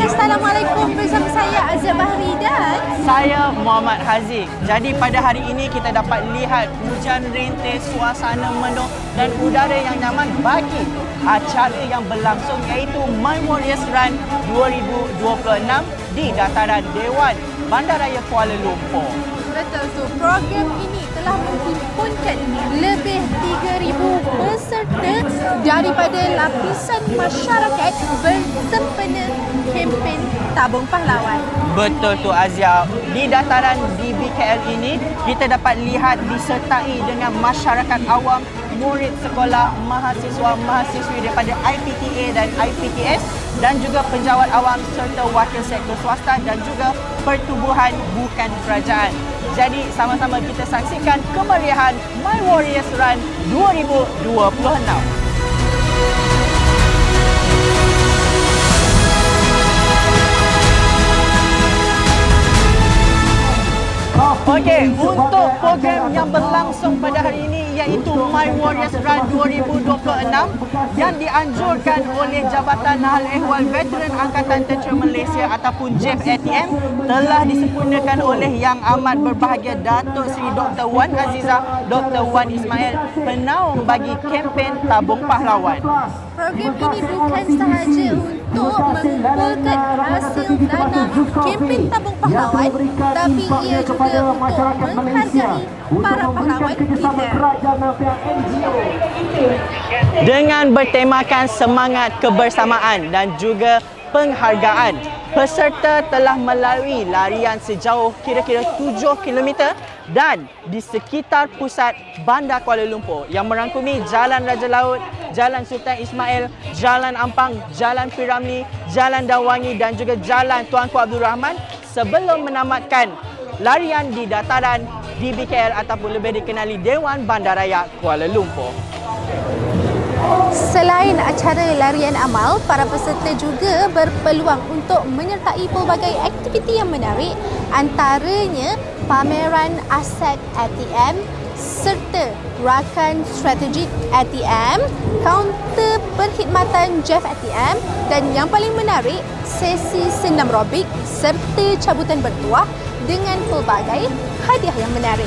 Assalamualaikum, bersama saya Azia Bahri dan saya Muhammad Haziq. Jadi pada hari ini kita dapat lihat hujan rintis, suasana mendung dan udara yang nyaman bagi acara yang berlangsung iaitu My Warriors Run 2026 di dataran Dewan Bandaraya Kuala Lumpur. betul tu, program ini telah menghimpunkan lebih 3,000 peserta daripada lapisan masyarakat bersempena kempen Tabung Pahlawan. Betul tu Azia. Di dataran di BKL ini kita dapat lihat disertai dengan masyarakat awam, murid sekolah, mahasiswa-mahasiswi daripada IPTA dan IPTS dan juga penjawat awam serta wakil sektor swasta dan juga pertubuhan bukan kerajaan. Jadi sama-sama kita saksikan kemeriahan My Warriors Run 2026. Okey, untuk program yang berlangsung pada hari ini iaitu My Warriors Run 2026 yang dianjurkan oleh Jabatan Hal Ehwal Veteran Angkatan Tentera Malaysia ataupun JAF-ATM telah disempurnakan oleh Yang Amat Berbahagia Datuk Seri Dr. Wan Azizah Dr. Wan Ismail, penaung bagi kempen Tabung Pahlawan. Program ini bukan sahaja untuk mengumpulkan hasil dana kempen Tabung Pahlawan, tapi ia juga untuk menghargai para pahlawan kita. Dengan bertemakan semangat kebersamaan dan juga penghargaan, peserta telah melalui larian sejauh kira-kira 7 km dan di sekitar pusat Bandar Kuala Lumpur yang merangkumi Jalan Raja Laut, Jalan Sultan Ismail, Jalan Ampang, Jalan P. Ramlee, Jalan Dawangi dan juga Jalan Tuanku Abdul Rahman sebelum menamatkan larian di dataran di BKL ataupun lebih dikenali Dewan Bandaraya Kuala Lumpur. Selain acara larian amal, para peserta juga berpeluang untuk menyertai pelbagai aktiviti yang menarik, antaranya pameran aset ATM serta rakan strategik ATM, kaunter perkhidmatan JAF ATM dan yang paling menarik, sesi senam robik serta cabutan bertuah dengan pelbagai hadiah yang menarik.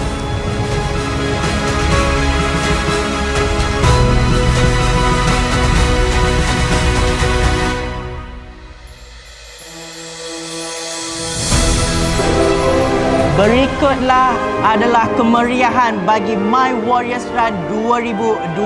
Berikutlah adalah kemeriahan bagi My Warriors Run 2026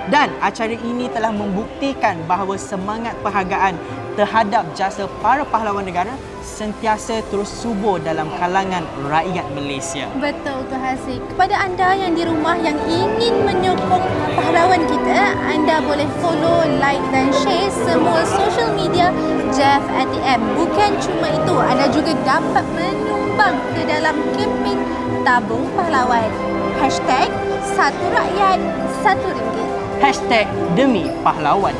dan acara ini telah membuktikan bahawa semangat penghargaan terhadap jasa para pahlawan negara sentiasa terus subur dalam kalangan rakyat Malaysia. Betul tu Haziq. Kepada anda yang di rumah yang ingin menyokong pahlawan kita, anda boleh follow, like dan share semua social media JAF ATM. Bukan cuma itu, anda juga dapat menyumbang ke dalam kempen Tabung Pahlawan. #1 Rakyat 1 Ringgit. #Demi Pahlawan.